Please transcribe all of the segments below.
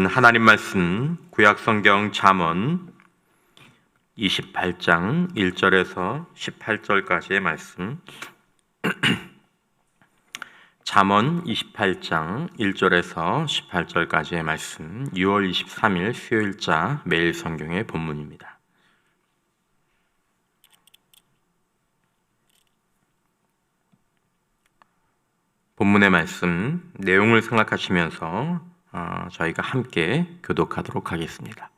하나님 말씀 구약성경 잠언 28장 1절에서 18절까지의 말씀. 잠언 28장 1절에서 18절까지의 말씀, 6월 23일 수요일자 매일 성경의 본문입니다. 본문의 말씀 내용을 생각하시면서 저희가 함께 교독하도록 하겠습니다.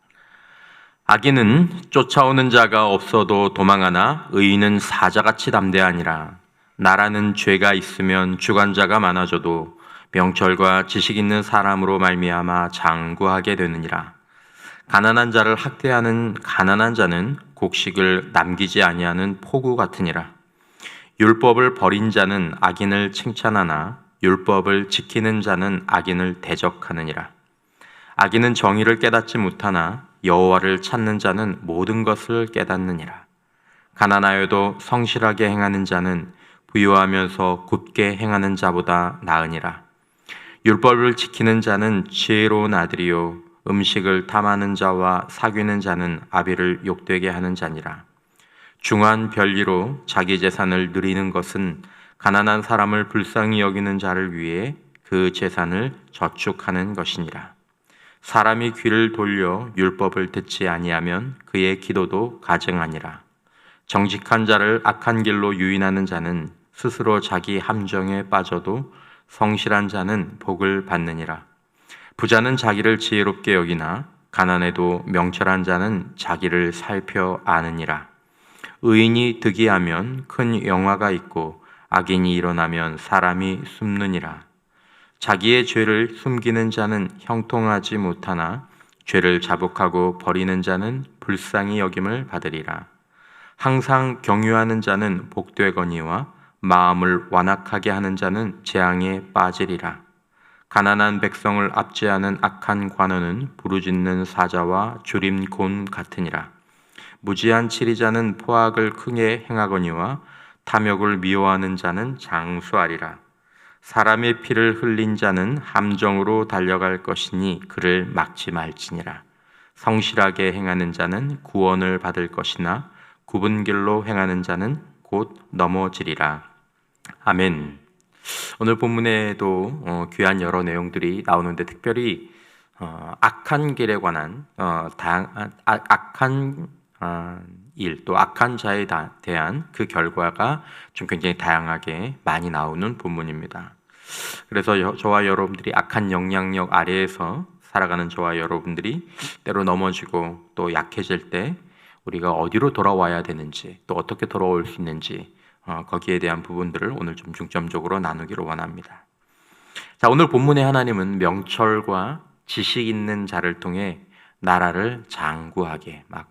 악인은 쫓아오는 자가 없어도 도망하나 의인은 사자같이 담대하니라. 나라는 죄가 있으면 주관자가 많아져도 명철과 지식 있는 사람으로 말미암아 장구하게 되느니라. 가난한 자를 학대하는 가난한 자는 곡식을 남기지 아니하는 포구 같으니라. 율법을 버린 자는 악인을 칭찬하나 율법을 지키는 자는 악인을 대적하느니라. 악인은 정의를 깨닫지 못하나 여호와를 찾는 자는 모든 것을 깨닫느니라. 가난하여도 성실하게 행하는 자는 부유하면서 굳게 행하는 자보다 나으니라. 율법을 지키는 자는 지혜로운 아들이요 음식을 탐하는 자와 사귀는 자는 아비를 욕되게 하는 자니라. 중한 별리로 자기 재산을 누리는 것은 가난한 사람을 불쌍히 여기는 자를 위해 그 재산을 저축하는 것이니라. 사람이 귀를 돌려 율법을 듣지 아니하면 그의 기도도 가증하니라. 정직한 자를 악한 길로 유인하는 자는 스스로 자기 함정에 빠져도 성실한 자는 복을 받느니라. 부자는 자기를 지혜롭게 여기나 가난해도 명철한 자는 자기를 살펴 아느니라. 의인이 득이하면 큰 영화가 있고 악인이 일어나면 사람이 숨느니라. 자기의 죄를 숨기는 자는 형통하지 못하나 죄를 자복하고 버리는 자는 불쌍히 여김을 받으리라. 항상 경유하는 자는 복되거니와 마음을 완악하게 하는 자는 재앙에 빠지리라. 가난한 백성을 압제하는 악한 관원은 부르짖는 사자와 주림곤 같으니라. 무지한 치리자는 포악을 크게 행하거니와 탐욕을 미워하는 자는 장수하리라. 사람의 피를 흘린 자는 함정으로 달려갈 것이니 그를 막지 말지니라. 성실하게 행하는 자는 구원을 받을 것이나 굽은 길로 행하는 자는 곧 넘어지리라. 아멘. 오늘 본문에도 귀한 여러 내용들이 나오는데 특별히 악한 길에 관한 악한 일, 또 악한 자에 대한 그 결과가 좀 굉장히 다양하게 많이 나오는 본문입니다. 그래서 저와 여러분들이 악한 영향력 아래에서 살아가는 저와 여러분들이 때로 넘어지고 또 약해질 때 우리가 어디로 돌아와야 되는지, 또 어떻게 돌아올 수 있는지 거기에 대한 부분들을 오늘 좀 중점적으로 나누기를 원합니다. 자, 오늘 본문의 하나님은 명철과 지식 있는 자를 통해 나라를 장구하게, 막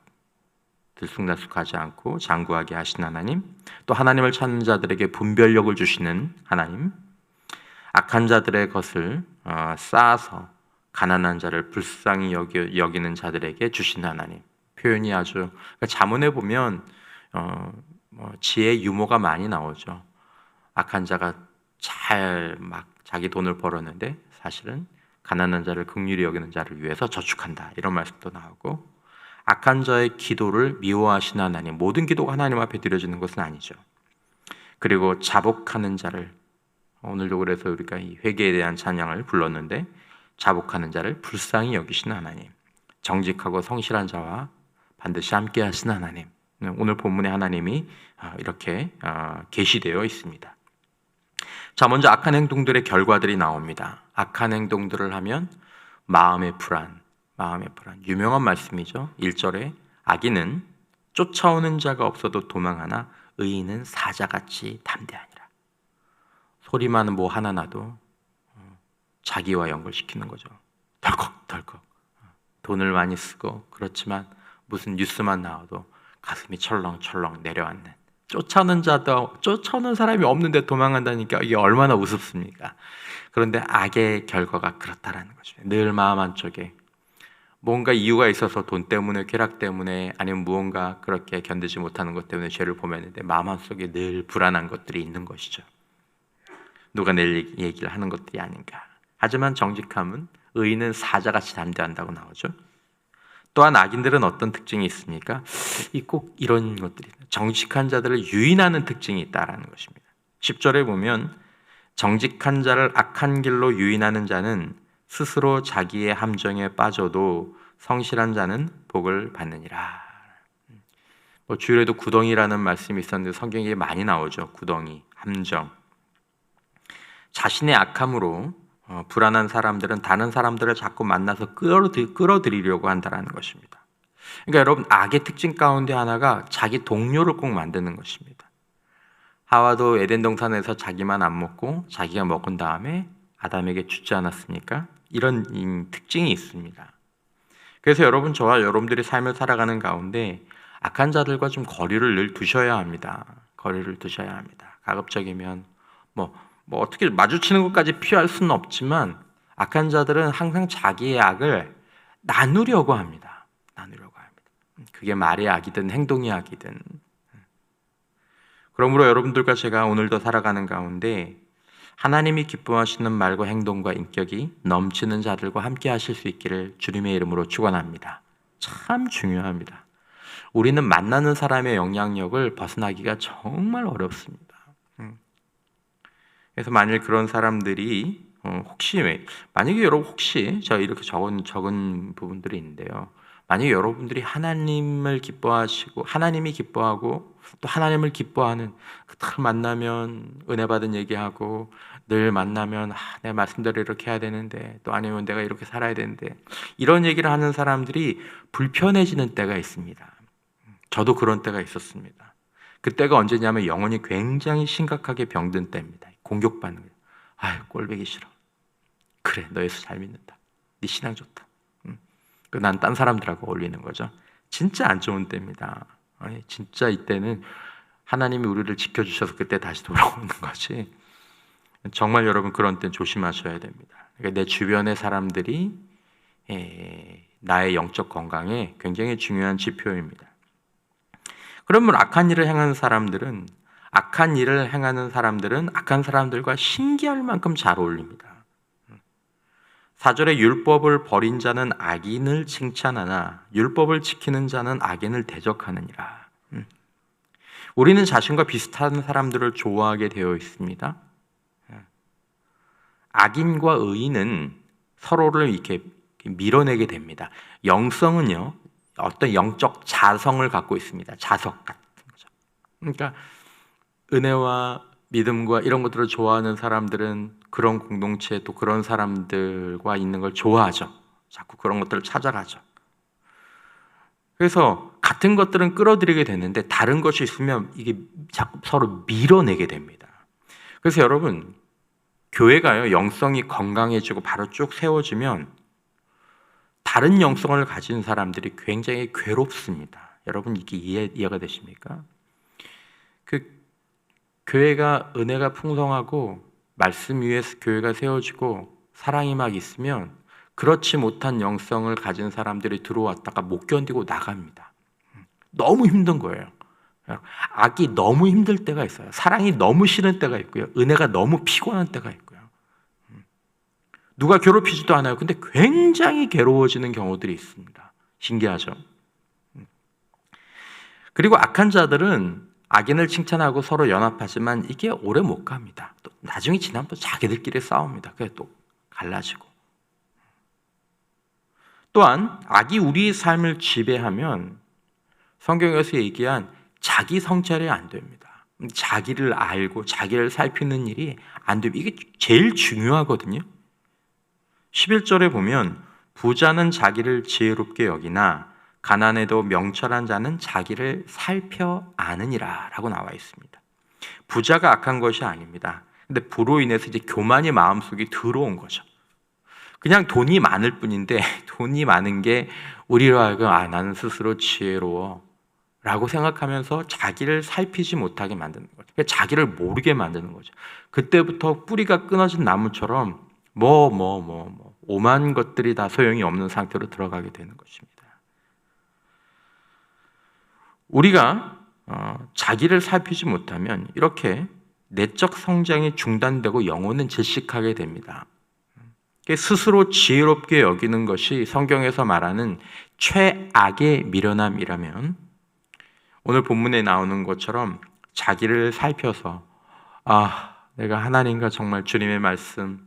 들쑥날쑥하지 않고 장구하게 하신 하나님, 또 하나님을 찾는 자들에게 분별력을 주시는 하나님, 악한 자들의 것을 쌓아서 가난한 자를 불쌍히 여기는 자들에게 주신 하나님. 표현이 아주, 그러니까 잠언에 보면 지혜 유머가 많이 나오죠. 악한 자가 잘 막 자기 돈을 벌었는데 사실은 가난한 자를 긍휼히 여기는 자를 위해서 저축한다, 이런 말씀도 나오고, 악한 자의 기도를 미워하시는 하나님, 모든 기도가 하나님 앞에 드려지는 것은 아니죠. 그리고 자복하는 자를, 오늘도 그래서 우리가 이 회개에 대한 찬양을 불렀는데, 자복하는 자를 불쌍히 여기시는 하나님, 정직하고 성실한 자와 반드시 함께 하시는 하나님, 오늘 본문의 하나님이 이렇게 계시되어 있습니다. 자, 먼저 악한 행동들의 결과들이 나옵니다. 악한 행동들을 하면 마음의 불안. 유명한 말씀이죠. 1절에 악인은 쫓아오는 자가 없어도 도망하나 의인은 사자같이 담대하니라. 소리만 뭐 하나 나도 자기와 연결시키는 거죠. 덜컥덜컥 돈을 많이 쓰고, 그렇지만 무슨 뉴스만 나와도 가슴이 철렁철렁 내려앉는, 쫓아오는 사람이 없는데 도망간다니까 이게 얼마나 우습습니까? 그런데 악의 결과가 그렇다라는 거죠. 늘 마음 한쪽에 뭔가 이유가 있어서, 돈 때문에, 쾌락 때문에, 아니면 무언가 그렇게 견디지 못하는 것 때문에 죄를 범했는데 마음 한쪽에 늘 불안한 것들이 있는 것이죠. 누가 내 얘기를 하는 것들이 아닌가. 하지만 정직함은 의인은 사자같이 담대한다고 나오죠. 또한 악인들은 어떤 특징이 있습니까? 꼭 이런 것들이 정직한 자들을 유인하는 특징이 있다라는 것입니다. 10절에 보면 정직한 자를 악한 길로 유인하는 자는 스스로 자기의 함정에 빠져도 성실한 자는 복을 받느니라. 주일에도 구덩이라는 말씀이 있었는데 성경에 많이 나오죠. 구덩이, 함정. 자신의 악함으로 불안한 사람들은 다른 사람들을 자꾸 만나서 끌어들이려고 한다는 것입니다. 그러니까 여러분, 악의 특징 가운데 하나가 자기 동료를 꼭 만드는 것입니다. 하와도 에덴 동산에서 자기만 안 먹고 자기가 먹은 다음에 아담에게 주지 않았습니까? 이런 특징이 있습니다. 그래서 여러분, 저와 여러분들이 삶을 살아가는 가운데 악한 자들과 좀 거리를 늘 두셔야 합니다. 거리를 두셔야 합니다. 가급적이면 어떻게 마주치는 것까지 피할 수는 없지만 악한 자들은 항상 자기의 악을 나누려고 합니다. 그게 말의 악이든 행동의 악이든. 그러므로 여러분들과 제가 오늘도 살아가는 가운데 하나님이 기뻐하시는 말과 행동과 인격이 넘치는 자들과 함께 하실 수 있기를 주님의 이름으로 축원합니다. 참 중요합니다. 우리는 만나는 사람의 영향력을 벗어나기가 정말 어렵습니다. 그래서 만일 그런 사람들이 만약에 여러분 저 이렇게 적은 부분들이 있는데요. 만약에 여러분들이 하나님을 기뻐하시고 하나님이 기뻐하고 또 하나님을 기뻐하는 늘 만나면 은혜 받은 얘기하고 늘 만나면 내 말씀대로 이렇게 해야 되는데 또 아니면 내가 이렇게 살아야 되는데 이런 얘기를 하는 사람들이 불편해지는 때가 있습니다. 저도 그런 때가 있었습니다. 그때가 언제냐면 영혼이 굉장히 심각하게 병든 때입니다. 공격받는 거예요. 꼴보기 싫어. 그래, 너 예수 잘 믿는다. 네 신앙 좋다. 난 딴 사람들하고 어울리는 거죠. 진짜 안 좋은 때입니다. 진짜 이때는 하나님이 우리를 지켜주셔서 그때 다시 돌아오는 거지. 정말 여러분, 그런 때는 조심하셔야 됩니다. 그러니까 내 주변의 사람들이 나의 영적 건강에 굉장히 중요한 지표입니다. 그러면 악한 일을 행하는 사람들은 악한 사람들과 신기할 만큼 잘 어울립니다. 4절에 율법을 버린 자는 악인을 칭찬하나 율법을 지키는 자는 악인을 대적하느니라. 우리는 자신과 비슷한 사람들을 좋아하게 되어 있습니다. 악인과 의인은 서로를 이렇게 밀어내게 됩니다. 영성은요, 어떤 영적 자성을 갖고 있습니다. 자석 같은 거죠. 그러니까 은혜와 믿음과 이런 것들을 좋아하는 사람들은 그런 공동체 또 그런 사람들과 있는 걸 좋아하죠. 자꾸 그런 것들을 찾아가죠. 그래서 같은 것들은 끌어들이게 되는데 다른 것이 있으면 이게 자꾸 서로 밀어내게 됩니다. 그래서 여러분, 교회가요, 영성이 건강해지고 바로 쭉 세워지면 다른 영성을 가진 사람들이 굉장히 괴롭습니다. 여러분, 이게 이해가 되십니까? 교회가 은혜가 풍성하고 말씀 위에 교회가 세워지고 사랑이 막 있으면 그렇지 못한 영성을 가진 사람들이 들어왔다가 못 견디고 나갑니다. 너무 힘든 거예요. 악이 너무 힘들 때가 있어요. 사랑이 너무 싫은 때가 있고요. 은혜가 너무 피곤한 때가 있고요. 누가 괴롭히지도 않아요. 근데 굉장히 괴로워지는 경우들이 있습니다. 신기하죠? 그리고 악한 자들은 악인을 칭찬하고 서로 연합하지만 이게 오래 못 갑니다. 또 나중에 지나면 또 자기들끼리 싸웁니다. 그래서 또 갈라지고. 또한 악이 우리의 삶을 지배하면 성경에서 얘기한 자기 성찰이 안 됩니다. 자기를 알고 자기를 살피는 일이 안 됩니다. 이게 제일 중요하거든요. 11절에 보면 부자는 자기를 지혜롭게 여기나 가난해도 명철한 자는 자기를 살펴 아느니라 라고 나와 있습니다. 부자가 악한 것이 아닙니다. 근데 부로 인해서 이제 교만이 마음속에 들어온 거죠. 그냥 돈이 많을 뿐인데 돈이 많은 게 우리로 하여금 나는 스스로 지혜로워 라고 생각하면서 자기를 살피지 못하게 만드는 거죠. 그러니까 자기를 모르게 만드는 거죠. 그때부터 뿌리가 끊어진 나무처럼 오만 것들이 다 소용이 없는 상태로 들어가게 되는 것입니다. 우리가 자기를 살피지 못하면 이렇게 내적 성장이 중단되고 영혼은 질식하게 됩니다. 스스로 지혜롭게 여기는 것이 성경에서 말하는 최악의 미련함이라면, 오늘 본문에 나오는 것처럼 자기를 살펴서 내가 하나님과 정말 주님의 말씀,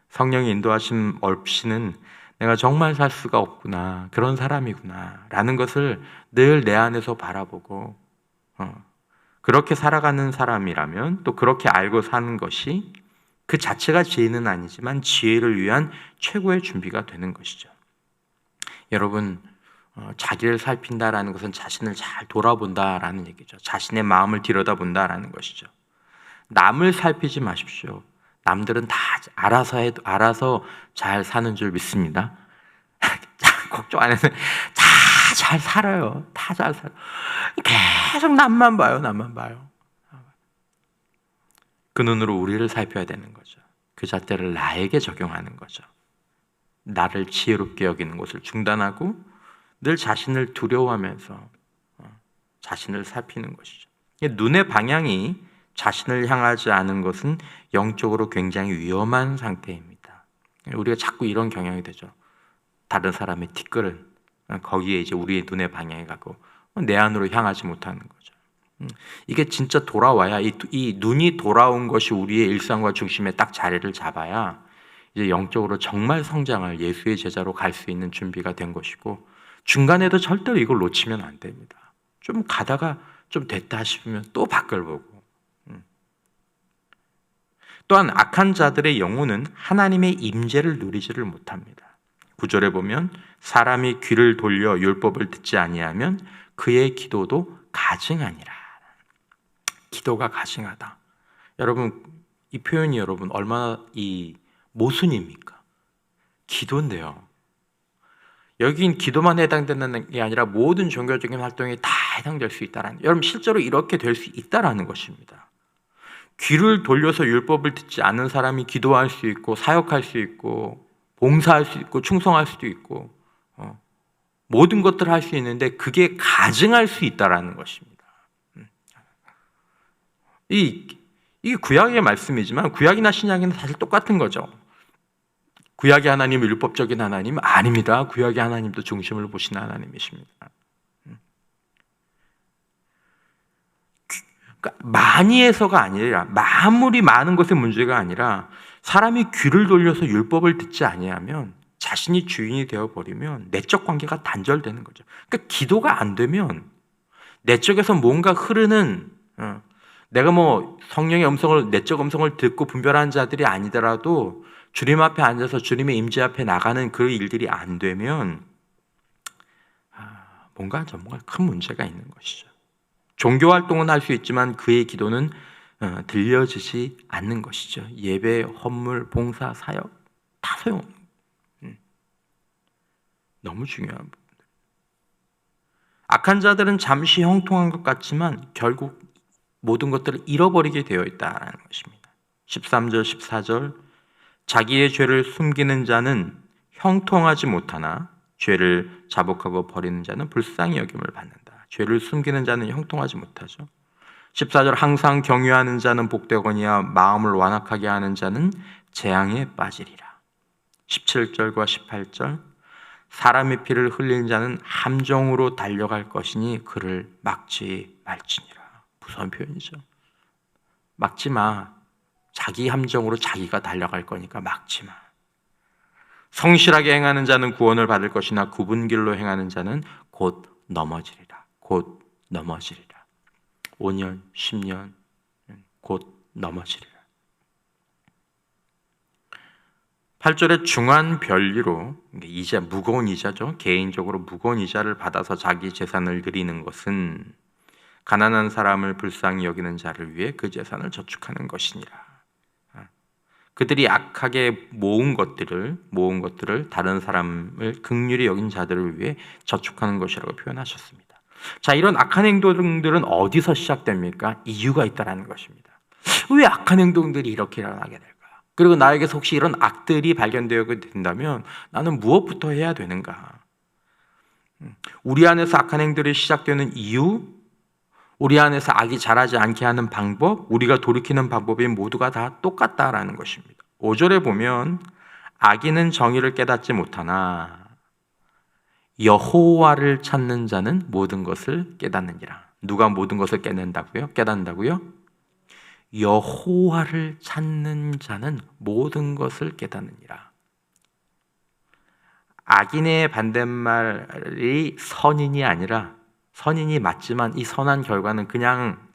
성령의 인도하심 없이는 내가 정말 살 수가 없구나, 그런 사람이구나 라는 것을 늘 내 안에서 바라보고 그렇게 살아가는 사람이라면, 또 그렇게 알고 사는 것이 그 자체가 지혜는 아니지만 지혜를 위한 최고의 준비가 되는 것이죠. 여러분, 자기를 살핀다라는 것은 자신을 잘 돌아본다라는 얘기죠. 자신의 마음을 들여다본다라는 것이죠. 남을 살피지 마십시오. 남들은 다 알아서 잘 사는 줄 믿습니다. 걱정 안 해서 다 잘 살아요. 다 잘 살아요. 계속 남만 봐요. 그 눈으로 우리를 살펴야 되는 거죠. 그 잣대를 나에게 적용하는 거죠. 나를 지혜롭게 여기는 것을 중단하고 늘 자신을 두려워하면서 자신을 살피는 것이죠. 눈의 방향이 자신을 향하지 않은 것은 영적으로 굉장히 위험한 상태입니다. 우리가 자꾸 이런 경향이 되죠. 다른 사람의 뒷걸음, 거기에 이제 우리의 눈의 방향이 가고 내 안으로 향하지 못하는 거죠. 이게 진짜 돌아와야, 이 눈이 돌아온 것이 우리의 일상과 중심에 딱 자리를 잡아야 이제 영적으로 정말 성장할 예수의 제자로 갈 수 있는 준비가 된 것이고, 중간에도 절대로 이걸 놓치면 안 됩니다. 좀 가다가 좀 됐다 싶으면 또 밖을 보고. 또한 악한 자들의 영혼은 하나님의 임재를 누리지를 못합니다. 9절에 보면 사람이 귀를 돌려 율법을 듣지 아니하면 그의 기도도 가증하니라. 기도가 가증하다. 여러분, 이 표현이 여러분 얼마나 모순입니까? 기도인데요. 여긴 기도만 해당되는 게 아니라 모든 종교적인 활동에 다 해당될 수 있다라는, 여러분 실제로 이렇게 될 수 있다라는 것입니다. 귀를 돌려서 율법을 듣지 않는 사람이 기도할 수 있고, 사역할 수 있고, 봉사할 수 있고, 충성할 수도 있고, 모든 것들을 할 수 있는데 그게 가증할 수 있다라는 것입니다. 이게 구약의 말씀이지만 구약이나 신약이나 사실 똑같은 거죠. 구약의 하나님은 율법적인 하나님 아닙니다. 구약의 하나님도 중심을 보시는 하나님이십니다. 그러니까 많이 해서가 아니라, 아무리 많은 것의 문제가 아니라, 사람이 귀를 돌려서 율법을 듣지 아니하면, 자신이 주인이 되어버리면 내적 관계가 단절되는 거죠. 그러니까 기도가 안 되면 내적에서 뭔가 흐르는, 내가 성령의 음성을, 내적 음성을 듣고 분별하는 자들이 아니더라도 주님 앞에 앉아서 주님의 임재 앞에 나가는 그 일들이 안 되면 뭔가 정말 큰 문제가 있는 것이죠. 종교 활동은 할 수 있지만 그의 기도는 들려지지 않는 것이죠. 예배, 헌물, 봉사, 사역 다 소용없는 거예요. 너무 중요한 부분들. 악한 자들은 잠시 형통한 것 같지만 결국 모든 것들을 잃어버리게 되어 있다는 것입니다. 13절, 14절 자기의 죄를 숨기는 자는 형통하지 못하나 죄를 자복하고 버리는 자는 불쌍히 여김을 받는다. 죄를 숨기는 자는 형통하지 못하죠. 14절 항상 경유하는 자는 복되거니와 마음을 완악하게 하는 자는 재앙에 빠지리라. 17절과 18절 사람의 피를 흘린 자는 함정으로 달려갈 것이니 그를 막지 말지니라. 무서운 표현이죠. 막지 마. 자기 함정으로 자기가 달려갈 거니까 막지 마. 성실하게 행하는 자는 구원을 받을 것이나 굽은 길로 행하는 자는 곧 넘어지리라. 곧 넘어지리라. 5년, 10년 곧 넘어지리라. 8절에 중한 별리로, 이자, 무거운 이자죠. 개인적으로 무거운 이자를 받아서 자기 재산을 늘리는 것은 가난한 사람을 불쌍히 여기는 자를 위해 그 재산을 저축하는 것이니라. 그들이 악하게 모은 것들을 다른 사람을 긍휼히 여긴 자들을 위해 저축하는 것이라고 표현하셨습니다. 자, 이런 악한 행동들은 어디서 시작됩니까? 이유가 있다는 것입니다. 왜 악한 행동들이 이렇게 일어나게 될까요? 그리고 나에게서 혹시 이런 악들이 발견되게 된다면 나는 무엇부터 해야 되는가? 우리 안에서 악한 행동들이 시작되는 이유, 우리 안에서 악이 자라지 않게 하는 방법, 우리가 돌이키는 방법이 모두가 다 똑같다라는 것입니다. 5절에 보면 악인은 정의를 깨닫지 못하나 여호와를 찾는 자는 모든 것을 깨닫느니라. 누가 모든 것을 깨닫는다고요? 여호와를 찾는 자는 모든 것을 깨닫느니라. 악인의 반대말이 선인이 아니라, 선인이 맞지만 이 선한 결과는 그냥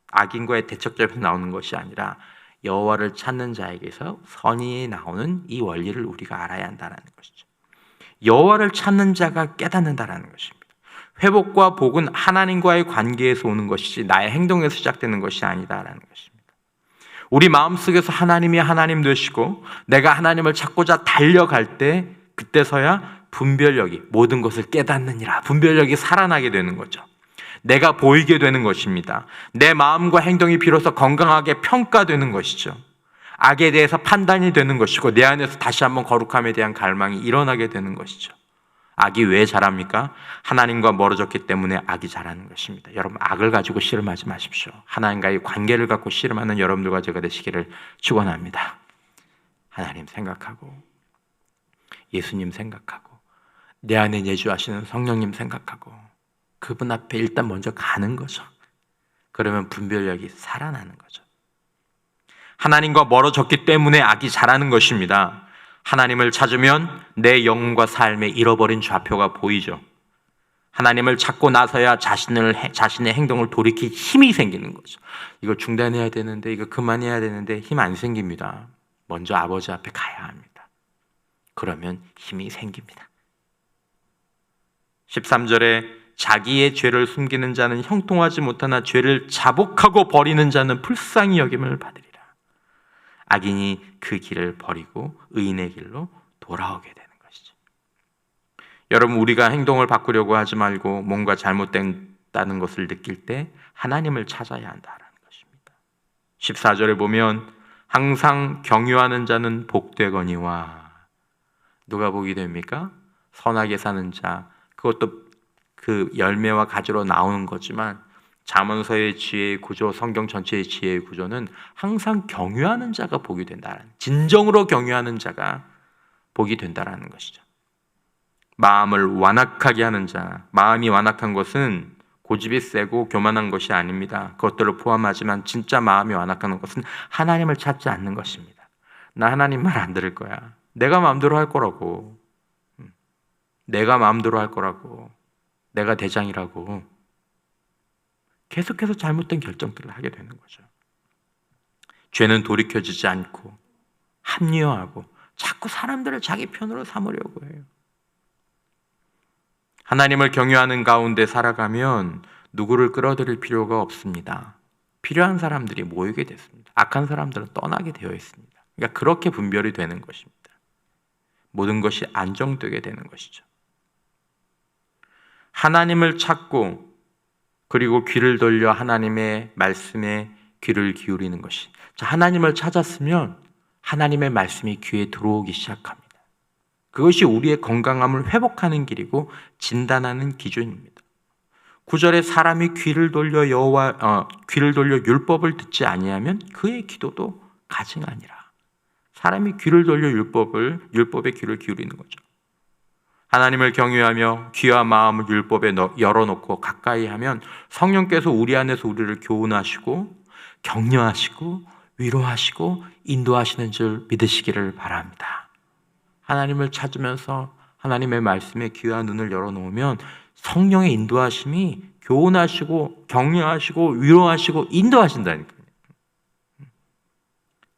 악인과의 대척점에서 나오는 것이 아니라 여호와를 찾는 자에게서 선이 나오는 이 원리를 우리가 알아야 한다는 것이죠. 여호와를 찾는 자가 깨닫는다라는 것입니다. 회복과 복은 하나님과의 관계에서 오는 것이지 나의 행동에서 시작되는 것이 아니다라는 것입니다. 우리 마음속에서 하나님이 하나님 되시고 내가 하나님을 찾고자 달려갈 때 그때서야 분별력이, 모든 것을 깨닫느니라, 분별력이 살아나게 되는 거죠. 내가 보이게 되는 것입니다. 내 마음과 행동이 비로소 건강하게 평가되는 것이죠. 악에 대해서 판단이 되는 것이고 내 안에서 다시 한번 거룩함에 대한 갈망이 일어나게 되는 것이죠. 악이 왜 자랍니까? 하나님과 멀어졌기 때문에 악이 자라는 것입니다. 여러분, 악을 가지고 씨름하지 마십시오. 하나님과의 관계를 갖고 씨름하는 여러분들과 제가 되시기를 축원합니다. 하나님 생각하고 예수님 생각하고 내 안에 내주하시는 성령님 생각하고 그분 앞에 일단 먼저 가는 거죠. 그러면 분별력이 살아나는 거죠. 하나님과 멀어졌기 때문에 악이 자라는 것입니다. 하나님을 찾으면 내 영혼과 삶에 잃어버린 좌표가 보이죠. 하나님을 찾고 나서야 자신의 행동을 돌이킬 힘이 생기는 거죠. 이거 중단해야 되는데, 이거 그만해야 되는데 힘 안 생깁니다. 먼저 아버지 앞에 가야 합니다. 그러면 힘이 생깁니다. 13절에 자기의 죄를 숨기는 자는 형통하지 못하나 죄를 자복하고 버리는 자는 불쌍히 여김을 받으리라. 악인이 그 길을 버리고 의인의 길로 돌아오게 되는 것이죠. 여러분, 우리가 행동을 바꾸려고 하지 말고 뭔가 잘못된다는 것을 느낄 때 하나님을 찾아야 한다는 것입니다. 14절에 보면 항상 경유하는 자는 복되거니와, 누가 복이 됩니까? 선하게 사는 자. 그것도 그 열매와 가지로 나오는 거지만 잠언서의 지혜의 구조, 성경 전체의 지혜의 구조는 항상 경유하는 자가 복이 된다는, 진정으로 경유하는 자가 복이 된다라는 것이죠. 마음을 완악하게 하는 자, 마음이 완악한 것은 고집이 세고 교만한 것이 아닙니다. 그것들을 포함하지만 진짜 마음이 완악한 것은 하나님을 찾지 않는 것입니다. 나 하나님 말 안 들을 거야. 내가 마음대로 할 거라고. 내가 마음대로 할 거라고. 내가 대장이라고. 계속해서 잘못된 결정들을 하게 되는 거죠. 죄는 돌이켜지지 않고 합리화하고 자꾸 사람들을 자기 편으로 삼으려고 해요. 하나님을 경유하는 가운데 살아가면 누구를 끌어들일 필요가 없습니다. 필요한 사람들이 모이게 됐습니다. 악한 사람들은 떠나게 되어 있습니다. 그러니까 그렇게 분별이 되는 것입니다. 모든 것이 안정되게 되는 것이죠. 하나님을 찾고 그리고 귀를 돌려 하나님의 말씀에 귀를 기울이는 것이, 하나님을 찾았으면 하나님의 말씀이 귀에 들어오기 시작합니다. 그것이 우리의 건강함을 회복하는 길이고 진단하는 기준입니다. 9절에 사람이 귀를 돌려 율법을 듣지 아니하면 그의 기도도 가증하니라. 사람이 귀를 돌려 율법에 귀를 기울이는 거죠. 하나님을 경외하며 귀와 마음을 율법에 열어놓고 가까이 하면 성령께서 우리 안에서 우리를 교훈하시고 격려하시고 위로하시고 인도하시는 줄 믿으시기를 바랍니다. 하나님을 찾으면서 하나님의 말씀에 귀와 눈을 열어놓으면 성령의 인도하심이 교훈하시고 격려하시고 위로하시고 인도하신다니까요.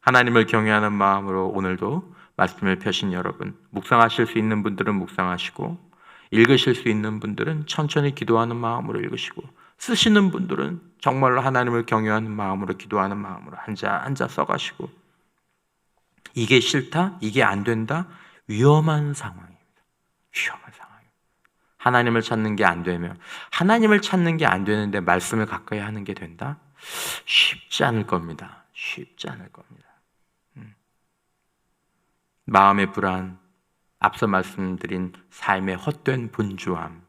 하나님을 경외하는 마음으로 오늘도 말씀을 펴신 여러분, 묵상하실 수 있는 분들은 묵상하시고 읽으실 수 있는 분들은 천천히 기도하는 마음으로 읽으시고 쓰시는 분들은 정말로 하나님을 경외하는 마음으로 기도하는 마음으로 한자 써가시고, 이게 싫다? 이게 안 된다? 위험한 상황입니다. 위험한 상황입니다. 하나님을 찾는 게 안 되면, 하나님을 찾는 게 안 되는데 말씀을 가까이 하는 게 된다? 쉽지 않을 겁니다. 쉽지 않을 겁니다. 마음의 불안, 앞서 말씀드린 삶의 헛된 분주함,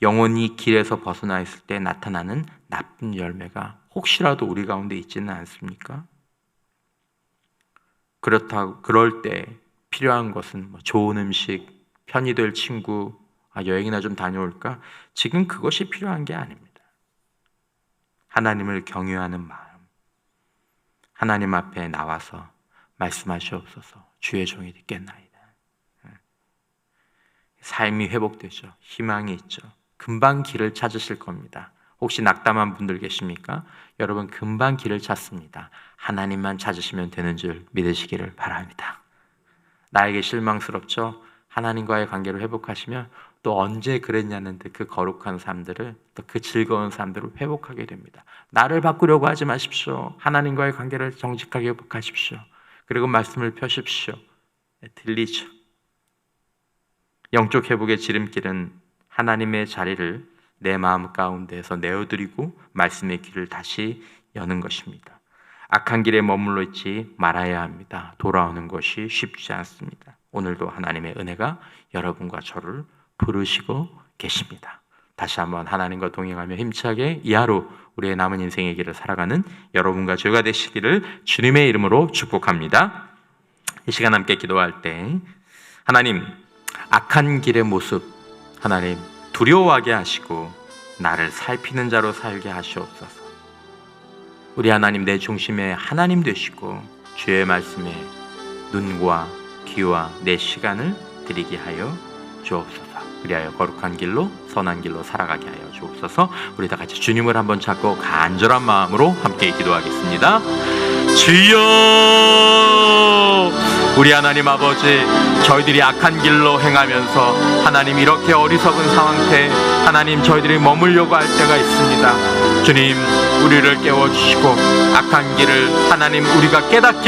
영혼이 길에서 벗어나 있을 때 나타나는 나쁜 열매가 혹시라도 우리 가운데 있지는 않습니까? 그럴 때 필요한 것은 뭐 좋은 음식, 편이 될 친구, 여행이나 좀 다녀올까? 지금 그것이 필요한 게 아닙니다. 하나님을 경외하는 마음, 하나님 앞에 나와서 말씀하시옵소서. 주의 종이 듣겠나이다. 삶이 회복되죠. 희망이 있죠. 금방 길을 찾으실 겁니다. 혹시 낙담한 분들 계십니까? 여러분 금방 길을 찾습니다. 하나님만 찾으시면 되는 줄 믿으시기를 바랍니다. 나에게 실망스럽죠? 하나님과의 관계를 회복하시면 또 언제 그랬냐는 듯 그 거룩한 삶들을, 또 그 즐거운 삶들을 회복하게 됩니다. 나를 바꾸려고 하지 마십시오. 하나님과의 관계를 정직하게 회복하십시오. 그리고 말씀을 펴십시오. 들리죠? 영적 회복의 지름길은 하나님의 자리를 내 마음 가운데에서 내어드리고 말씀의 길을 다시 여는 것입니다. 악한 길에 머물러 있지 말아야 합니다. 돌아오는 것이 쉽지 않습니다. 오늘도 하나님의 은혜가 여러분과 저를 부르시고 계십니다. 다시 한번 하나님과 동행하며 힘차게 이 하루 우리의 남은 인생의 길을 살아가는 여러분과 저희가 되시기를 주님의 이름으로 축복합니다. 이 시간 함께 기도할 때 하나님, 악한 길의 모습 하나님 두려워하게 하시고 나를 살피는 자로 살게 하시옵소서. 우리 하나님, 내 중심에 하나님 되시고 주의 말씀에 눈과 귀와 내 시간을 드리게 하여 주옵소서. 그리하여 거룩한 길로 선한 길로 살아가게 하여 주옵소서. 우리 다 같이 주님을 한번 찾고 간절한 마음으로 함께 기도하겠습니다. 주여, 우리 하나님 아버지, 저희들이 악한 길로 행하면서 하나님 이렇게 어리석은 상태 하나님 저희들이 머물려고 할 때가 있습니다. 주님, 우리를 깨워주시고 악한 길을 하나님 우리가 깨닫게